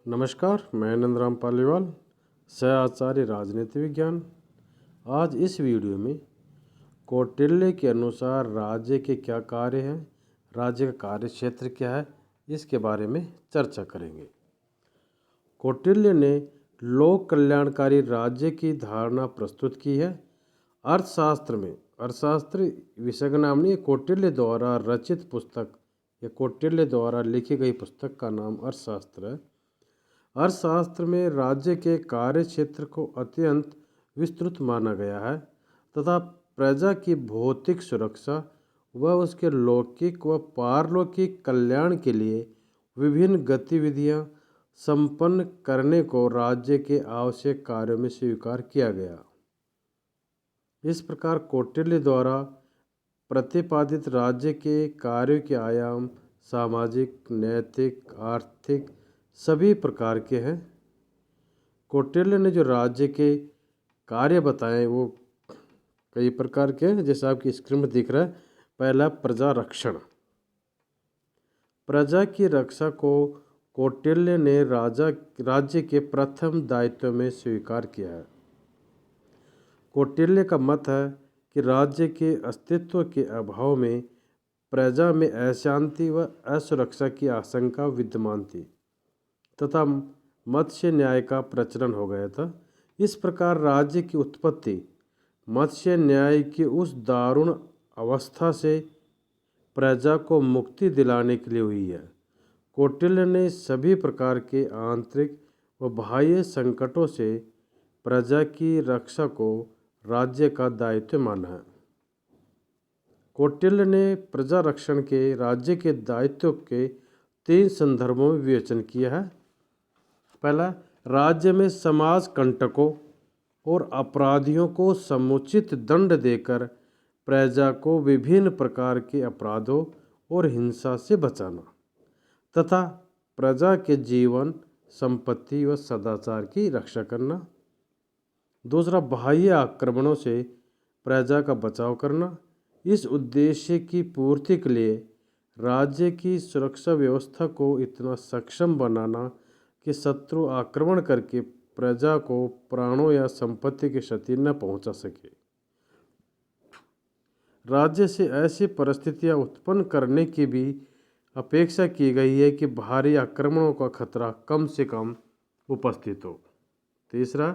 नमस्कार, मैं नंदराम पालीवाल, सह आचार्य राजनीति विज्ञान। आज इस वीडियो में कौटिल्य के अनुसार राज्य के क्या कार्य हैं, राज्य का कार्य क्षेत्र क्या है, इसके बारे में चर्चा करेंगे। कौटिल्य ने लोक कल्याणकारी राज्य की धारणा प्रस्तुत की है। अर्थशास्त्र विषय का नाम नहीं, कौटिल्य द्वारा रचित पुस्तक या कौटिल्य द्वारा लिखी गई पुस्तक का नाम अर्थशास्त्र है। अर्थशास्त्र में राज्य के कार्य क्षेत्र को अत्यंत विस्तृत माना गया है तथा प्रजा की भौतिक सुरक्षा व उसके लौकिक व पारलौकिक कल्याण के लिए विभिन्न गतिविधियां संपन्न करने को राज्य के आवश्यक कार्यों में स्वीकार किया गया। इस प्रकार कौटिल्य द्वारा प्रतिपादित राज्य के कार्यों के आयाम सामाजिक, नैतिक, आर्थिक सभी प्रकार के हैं। कौटिल्य ने जो राज्य के कार्य बताए वो कई प्रकार के हैं, जैसे आपकी स्क्रीन में दिख रहा है। पहला, प्रजा रक्षण। प्रजा की रक्षा को कौटिल्य ने राज्य के प्रथम दायित्व में स्वीकार किया है। कौटिल्य का मत है कि राज्य के अस्तित्व के अभाव में प्रजा में अशांति व असुरक्षा की आशंका विद्यमान थी तथा मत्स्य न्याय का प्रचलन हो गया था। इस प्रकार राज्य की उत्पत्ति मत्स्य न्याय की उस दारुण अवस्था से प्रजा को मुक्ति दिलाने के लिए हुई है। कौटिल्य ने सभी प्रकार के आंतरिक व बाह्य संकटों से प्रजा की रक्षा को राज्य का दायित्व माना है। कौटिल्य ने प्रजा रक्षण के राज्य के दायित्व के 3 संदर्भों में विवेचन किया है। पहला, राज्य में समाज कंटकों और अपराधियों को समुचित दंड देकर प्रजा को विभिन्न प्रकार के अपराधों और हिंसा से बचाना तथा प्रजा के जीवन, संपत्ति व सदाचार की रक्षा करना। दूसरा, बाह्य आक्रमणों से प्रजा का बचाव करना। इस उद्देश्य की पूर्ति के लिए राज्य की सुरक्षा व्यवस्था को इतना सक्षम बनाना कि शत्रु आक्रमण करके प्रजा को प्राणों या संपत्ति की क्षति न पहुंचा सके। राज्य से ऐसी परिस्थितियां उत्पन्न करने की भी अपेक्षा की गई है कि भारी आक्रमणों का खतरा कम से कम उपस्थित हो। तीसरा,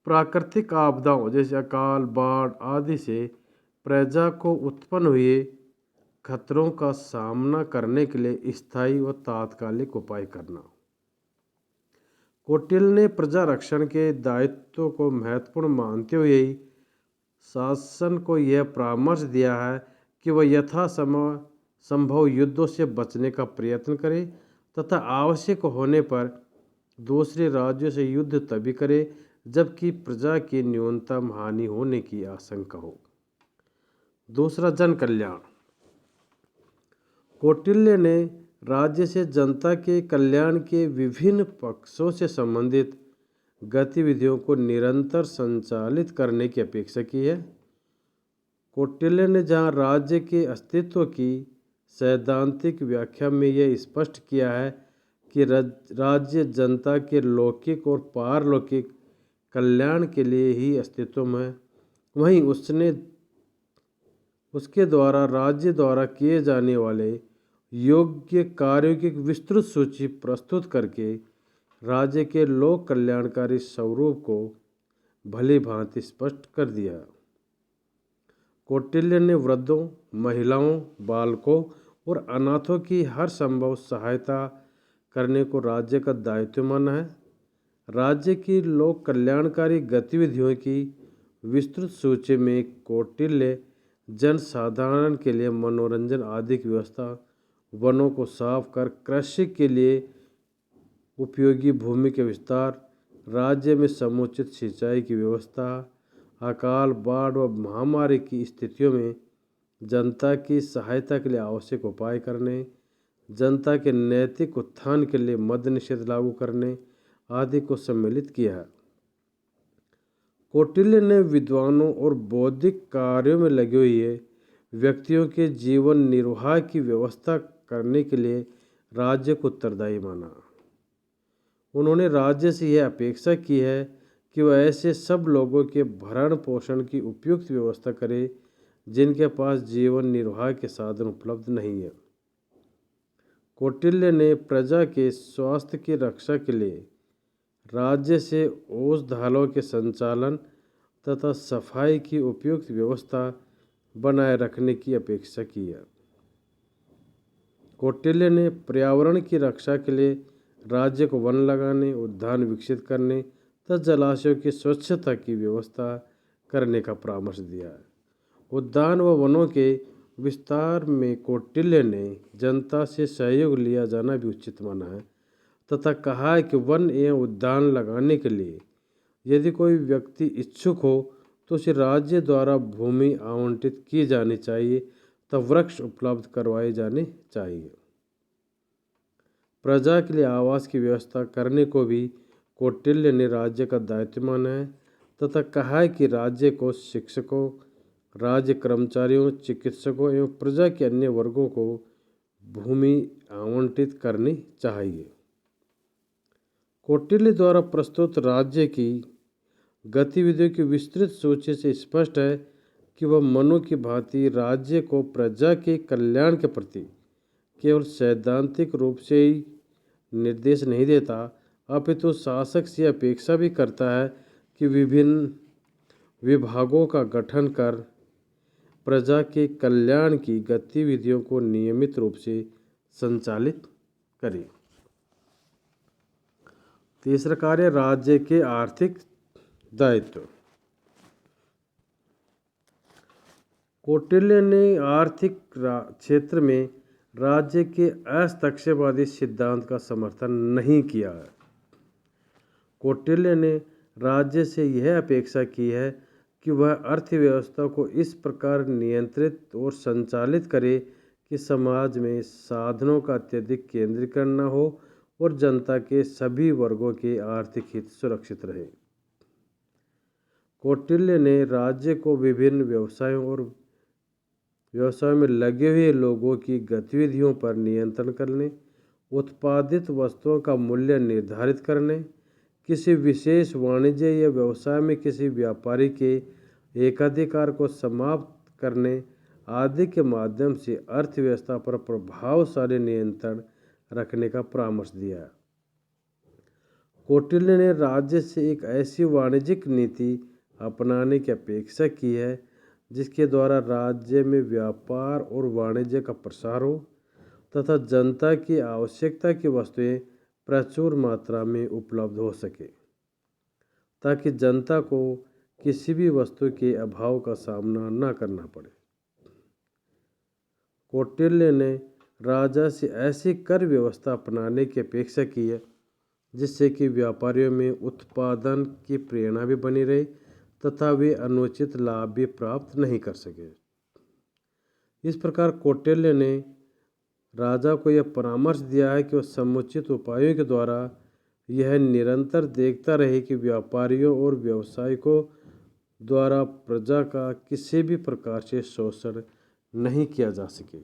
प्राकृतिक आपदाओं जैसे अकाल, बाढ़ आदि से प्रजा को उत्पन्न हुए खतरों का सामना करने के लिए स्थायी व तात्कालिक उपाय करना। कौटिल्य ने प्रजा रक्षण के दायित्व को महत्वपूर्ण मानते हुए ही शासन को यह परामर्श दिया है कि वह यथासंभव युद्धों से बचने का प्रयत्न करे तथा आवश्यक होने पर दूसरे राज्यों से युद्ध तभी करे जबकि प्रजा की न्यूनतम हानि होने की आशंका हो। दूसरा, जन कल्याण। कौटिल्य ने राज्य से जनता के कल्याण के विभिन्न पक्षों से संबंधित गतिविधियों को निरंतर संचालित करने की अपेक्षा की है। कौटिल्य ने जहां राज्य के अस्तित्व की सैद्धांतिक व्याख्या में यह स्पष्ट किया है कि राज्य जनता के लौकिक और पारलौकिक कल्याण के लिए ही अस्तित्व में है, वहीं उसके द्वारा राज्य द्वारा किए जाने वाले योग्य कार्यों की विस्तृत सूची प्रस्तुत करके राज्य के लोक कल्याणकारी स्वरूप को भली भांति स्पष्ट कर दिया। कौटिल्य ने वृद्धों, महिलाओं, बालकों और अनाथों की हर संभव सहायता करने को राज्य का दायित्व माना है। राज्य की लोक कल्याणकारी गतिविधियों की विस्तृत सूची में कौटिल्य जनसाधारण के लिए मनोरंजन आदि की व्यवस्था, वनों को साफ कर कृषि के लिए उपयोगी भूमि के विस्तार, राज्य में समुचित सिंचाई की व्यवस्था, अकाल, बाढ़ व महामारी की स्थितियों में जनता की सहायता के लिए आवश्यक उपाय करने, जनता के नैतिक उत्थान के लिए मद्य निषेध लागू करने आदि को सम्मिलित किया है। कौटिल्य ने विद्वानों और बौद्धिक कार्यों में लगे हुए व्यक्तियों के जीवन निर्वाह की व्यवस्था करने के लिए राज्य को उत्तरदायी माना। उन्होंने राज्य से यह अपेक्षा की है कि वह ऐसे सब लोगों के भरण पोषण की उपयुक्त व्यवस्था करे जिनके पास जीवन निर्वाह के साधन उपलब्ध नहीं है। कौटिल्य ने प्रजा के स्वास्थ्य की रक्षा के लिए राज्य से औषधालयों के संचालन तथा सफाई की उपयुक्त व्यवस्था बनाए रखने की अपेक्षा की है। कौटिल्य ने पर्यावरण की रक्षा के लिए राज्य को वन लगाने, उद्यान विकसित करने तथा जलाशयों की स्वच्छता की व्यवस्था करने का परामर्श दिया है। उद्यान व वनों के विस्तार में कौटिल्य ने जनता से सहयोग लिया जाना भी उचित माना है तथा कहा है कि वन एवं उद्यान लगाने के लिए यदि कोई व्यक्ति इच्छुक हो तो उसे राज्य द्वारा भूमि आवंटित की जानी चाहिए तथा वृक्ष उपलब्ध करवाए जाने चाहिए। प्रजा के लिए आवास की व्यवस्था करने को भी कौटिल्य ने राज्य का दायित्व माना है तथा कहा है कि राज्य को शिक्षकों, राज्य कर्मचारियों, चिकित्सकों एवं प्रजा के अन्य वर्गों को भूमि आवंटित करनी चाहिए। कौटिल्य द्वारा प्रस्तुत राज्य की गतिविधियों की विस्तृत सूची से स्पष्ट है कि वह मनु की भांति राज्य को प्रजा के कल्याण के प्रति केवल सैद्धांतिक रूप से ही निर्देश नहीं देता, अपितु शासक से अपेक्षा भी करता है कि विभिन्न विभागों का गठन कर प्रजा के कल्याण की गतिविधियों को नियमित रूप से संचालित करे। तीसरा कार्य, राज्य के आर्थिक दायित्व। कौटिल्य ने आर्थिक क्षेत्र में राज्य के हस्तक्षेपवादी सिद्धांत का समर्थन नहीं किया है। कौटिल्य ने राज्य से यह अपेक्षा की है कि वह अर्थव्यवस्था को इस प्रकार नियंत्रित और संचालित करे कि समाज में साधनों का अत्यधिक केंद्रीकरण न हो और जनता के सभी वर्गों के आर्थिक हित सुरक्षित रहे। कौटिल्य ने राज्य को विभिन्न व्यवसायों में लगे हुए लोगों की गतिविधियों पर नियंत्रण करने, उत्पादित वस्तुओं का मूल्य निर्धारित करने, किसी विशेष वाणिज्य या व्यवसाय में किसी व्यापारी के एकाधिकार को समाप्त करने आदि के माध्यम से अर्थव्यवस्था पर प्रभावशाली नियंत्रण रखने का परामर्श दिया। कौटिल्य ने राज्य से एक ऐसी वाणिज्यिक नीति अपनाने की अपेक्षा की है जिसके द्वारा राज्य में व्यापार और वाणिज्य का प्रसार हो तथा जनता की आवश्यकता की वस्तुएं प्रचुर मात्रा में उपलब्ध हो सके ताकि जनता को किसी भी वस्तु के अभाव का सामना न करना पड़े। कौटिल्य ने राजा से ऐसी कर व्यवस्था अपनाने की अपेक्षा की है जिससे कि व्यापारियों में उत्पादन की प्रेरणा भी बनी रहे तथा वे अनुचित लाभ भी प्राप्त नहीं कर सके। इस प्रकार कौटिल्य ने राजा को यह परामर्श दिया है कि वह समुचित उपायों के द्वारा यह निरंतर देखता रहे कि व्यापारियों और व्यवसायिकों द्वारा प्रजा का किसी भी प्रकार से शोषण नहीं किया जा सके।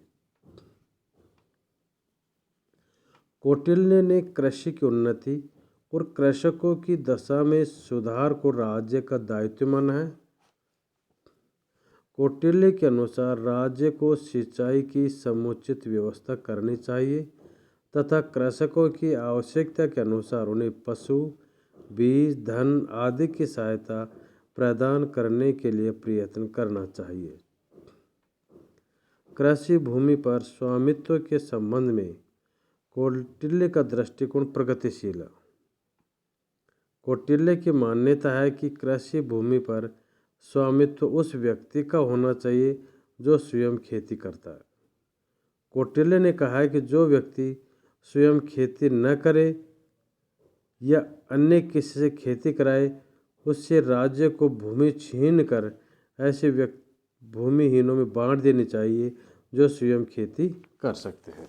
कौटिल्य ने कृषि की उन्नति और कृषकों की दशा में सुधार को राज्य का दायित्व माना है। कौटिल्य के अनुसार राज्य को सिंचाई की समुचित व्यवस्था करनी चाहिए तथा कृषकों की आवश्यकता के अनुसार उन्हें पशु, बीज, धन आदि की सहायता प्रदान करने के लिए प्रयत्न करना चाहिए। कृषि भूमि पर स्वामित्व के संबंध में कौटिल्य का दृष्टिकोण प्रगतिशील है। कौटिल्य की मान्यता है कि कृषि भूमि पर स्वामित्व उस व्यक्ति का होना चाहिए जो स्वयं खेती करता है। कौटिल्य ने कहा है कि जो व्यक्ति स्वयं खेती न करे या अन्य किसी से खेती कराए उससे राज्य को भूमि छीन कर ऐसे भूमिहीनों में बांट देनी चाहिए जो स्वयं खेती कर सकते हैं।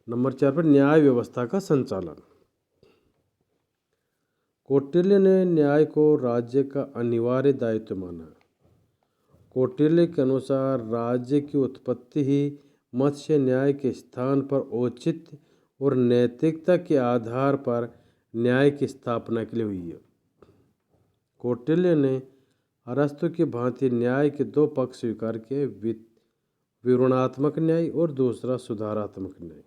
नंबर 4 पर न्याय व्यवस्था का संचालन। कौटिल्य ने न्याय को राज्य का अनिवार्य दायित्व माना। कौटिल्य के अनुसार राज्य की उत्पत्ति ही मत्स्य न्याय के स्थान पर औचित्य और नैतिकता के आधार पर न्याय की स्थापना के लिए हुई है। कौटिल्य ने अरस्तु की भांति न्याय के दो पक्ष स्वीकार किए, विवरणात्मक न्याय और दूसरा सुधारात्मक न्याय।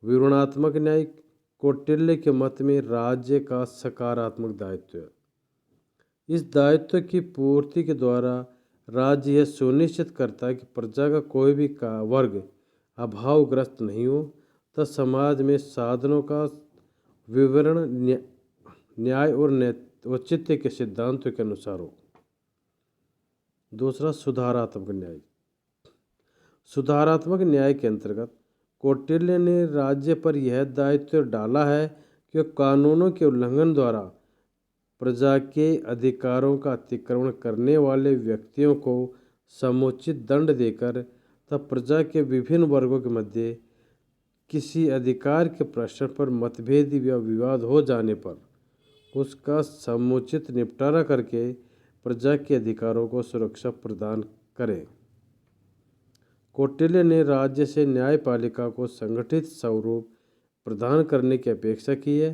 विवरणात्मक न्याय कौटिल्य के मत में राज्य का सकारात्मक दायित्व है। इस दायित्व की पूर्ति के द्वारा राज्य यह सुनिश्चित करता है कि प्रजा का कोई भी वर्ग अभावग्रस्त नहीं हो तथा समाज में साधनों का विवरण न्याय और औचित्य के सिद्धांतों के अनुसार हो। दूसरा सुधारात्मक न्याय। सुधारात्मक न्याय के अंतर्गत कौटिल्य ने राज्य पर यह दायित्व डाला है कि कानूनों के उल्लंघन द्वारा प्रजा के अधिकारों का अतिक्रमण करने वाले व्यक्तियों को समुचित दंड देकर तथा प्रजा के विभिन्न वर्गों के मध्य किसी अधिकार के प्रश्न पर मतभेद या विवाद हो जाने पर उसका समुचित निपटारा करके प्रजा के अधिकारों को सुरक्षा प्रदान करें। कौटिल्य ने राज्य से न्यायपालिका को संगठित स्वरूप प्रदान करने की अपेक्षा की है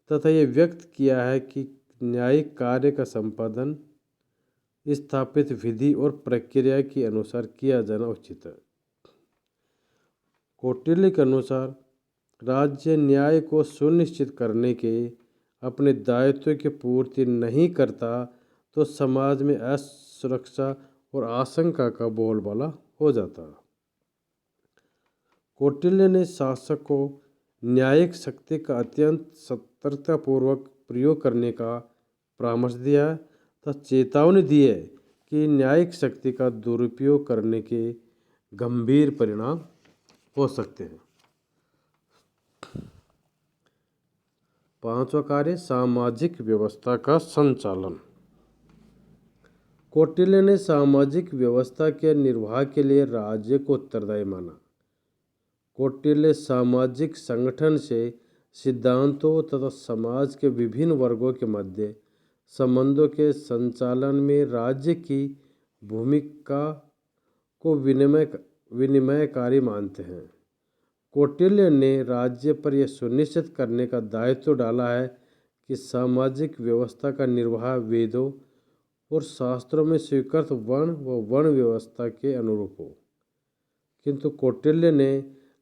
तथा ये व्यक्त किया है कि न्यायिक कार्य का संपादन स्थापित विधि और प्रक्रिया के अनुसार किया जाना उचित है। कौटिल्य के अनुसार राज्य न्याय को सुनिश्चित करने के अपने दायित्व की पूर्ति नहीं करता तो समाज में असुरक्षा और आशंका का बोलबाला हो जाता। कौटिल्य ने शासक को न्यायिक शक्ति का अत्यंत सतर्कतापूर्वक प्रयोग करने का परामर्श दिया तथा चेतावनी दी है कि न्यायिक शक्ति का दुरुपयोग करने के गंभीर परिणाम हो सकते हैं। पांचवा कार्य सामाजिक व्यवस्था का संचालन। कौटिल्य ने सामाजिक व्यवस्था के निर्वाह के लिए राज्य को उत्तरदायी माना। कौटिल्य सामाजिक संगठन से सिद्धांतों तथा समाज के विभिन्न वर्गों के मध्य संबंधों के संचालन में राज्य की भूमिका को विनिमयकारी मानते हैं। कौटिल्य ने राज्य पर यह सुनिश्चित करने का दायित्व डाला है कि सामाजिक व्यवस्था का निर्वाह वेदों और शास्त्रों में स्वीकृत वर्ण व वर्ण व्यवस्था के अनुरूप हो। किंतु कौटिल्य ने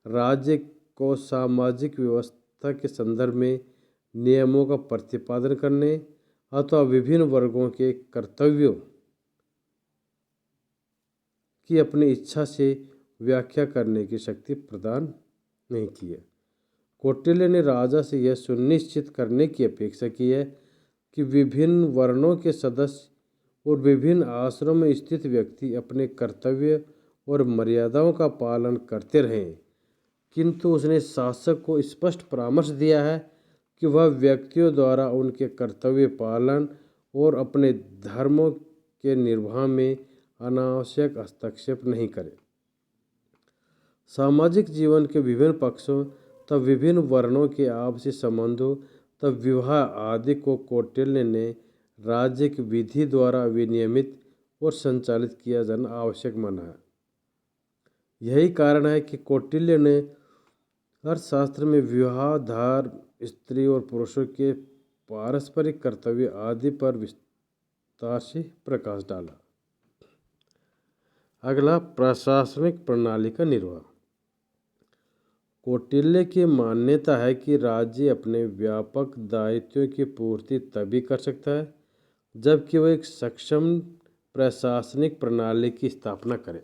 राज्य को सामाजिक व्यवस्था के संदर्भ में नियमों का प्रतिपादन करने अथवा विभिन्न वर्गों के कर्तव्यों की अपनी इच्छा से व्याख्या करने की शक्ति प्रदान नहीं की है। कौटिल्य ने राजा से यह सुनिश्चित करने की अपेक्षा की है कि विभिन्न वर्णों के सदस्य और विभिन्न आश्रमों में स्थित व्यक्ति अपने कर्तव्य और मर्यादाओं का पालन करते रहें। किंतु उसने शासक को स्पष्ट परामर्श दिया है कि वह व्यक्तियों द्वारा उनके कर्तव्य पालन और अपने धर्मों के निर्वाह में अनावश्यक हस्तक्षेप नहीं करे। सामाजिक जीवन के विभिन्न पक्षों तथा विभिन्न वर्णों के आपसी संबंधों तथा विवाह आदि को कौटिल्य ने राज्य की विधि द्वारा विनियमित और संचालित किया जाना आवश्यक माना है। यही कारण है कि कौटिल्य ने अर्थशास्त्र में विवाह, धर्म, स्त्री और पुरुषों के पारस्परिक कर्तव्य आदि पर विस्तार से प्रकाश डाला। अगला प्रशासनिक प्रणाली का निर्वाह। कौटिल्य की मान्यता है कि राज्य अपने व्यापक दायित्वों की पूर्ति तभी कर सकता है जबकि वह एक सक्षम प्रशासनिक प्रणाली की स्थापना करे।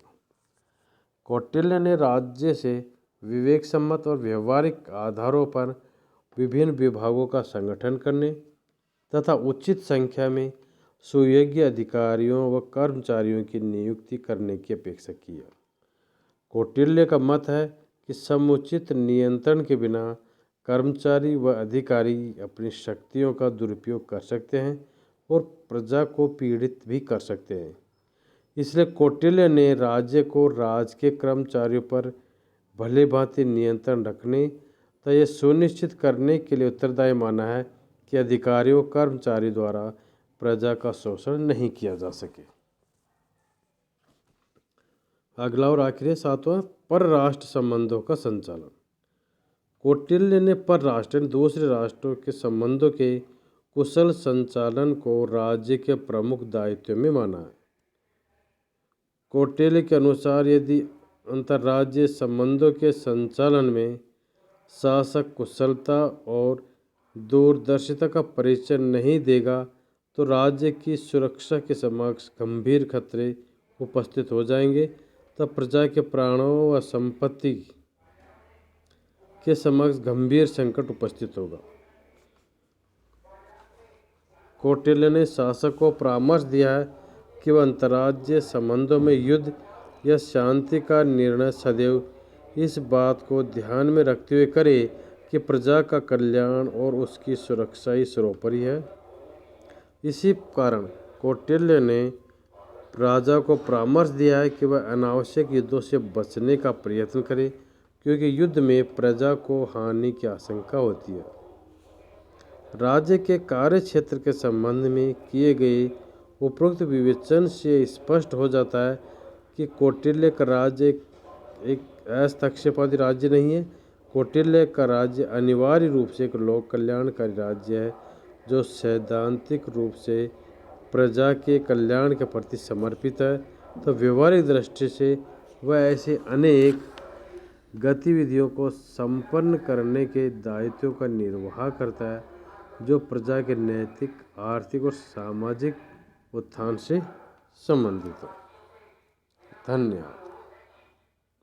कौटिल्य ने राज्य से विवेक सम्मत और व्यवहारिक आधारों पर विभिन्न विभागों का संगठन करने तथा उचित संख्या में सुयोग्य अधिकारियों व कर्मचारियों की नियुक्ति करने की अपेक्षा की है। कौटिल्य का मत है कि समुचित नियंत्रण के बिना कर्मचारी व अधिकारी अपनी शक्तियों का दुरुपयोग कर सकते हैं और प्रजा को पीड़ित भी कर सकते हैं। इसलिए कौटिल्य ने राज्य को राजकीय कर्मचारियों पर भले भांति नियंत्रण रखने तथा यह सुनिश्चित करने के लिए उत्तरदायी माना है कि अधिकारियों कर्मचारी द्वारा प्रजा का शोषण नहीं किया जा सके। अगला और आखिरी सातवां परराष्ट्र संबंधों का संचालन। कौटिल्य ने परराष्ट्र दूसरे राष्ट्रों के संबंधों के कुशल संचालन को राज्य के प्रमुख दायित्व में माना है। कौटिल्य के अनुसार यदि अंतर्राज्यीय संबंधों के संचालन में शासक कुशलता और दूरदर्शिता का परिचय नहीं देगा तो राज्य की सुरक्षा के समक्ष गंभीर खतरे उपस्थित हो जाएंगे, तब प्रजा के प्राणों व संपत्ति के समक्ष गंभीर संकट उपस्थित होगा। कौटिल्य ने शासक को परामर्श दिया है कि वह अंतर्राज्यीय संबंधों में युद्ध या शांति का निर्णय सदैव इस बात को ध्यान में रखते हुए करे कि प्रजा का कल्याण और उसकी सुरक्षा ही सर्वोपरि है। इसी कारण कौटिल्य ने राजा को परामर्श दिया है कि वह अनावश्यक युद्धों से बचने का प्रयत्न करे, क्योंकि युद्ध में प्रजा को हानि की आशंका होती है। राज्य के कार्य क्षेत्र के संबंध में किए गए उपरोक्त विवेचन से स्पष्ट हो जाता है कि कौटिल्य का राज्य एक हस्तक्षेपादी राज्य नहीं है। कौटिल्य का राज्य अनिवार्य रूप से एक लोक कल्याणकारी राज्य है जो सैद्धांतिक रूप से प्रजा के कल्याण के प्रति समर्पित है। तो व्यवहारिक दृष्टि से वह ऐसे अनेक गतिविधियों को संपन्न करने के दायित्वों का निर्वाह करता है जो प्रजा के नैतिक, आर्थिक और सामाजिक उत्थान से संबंधित है। धन्यवाद।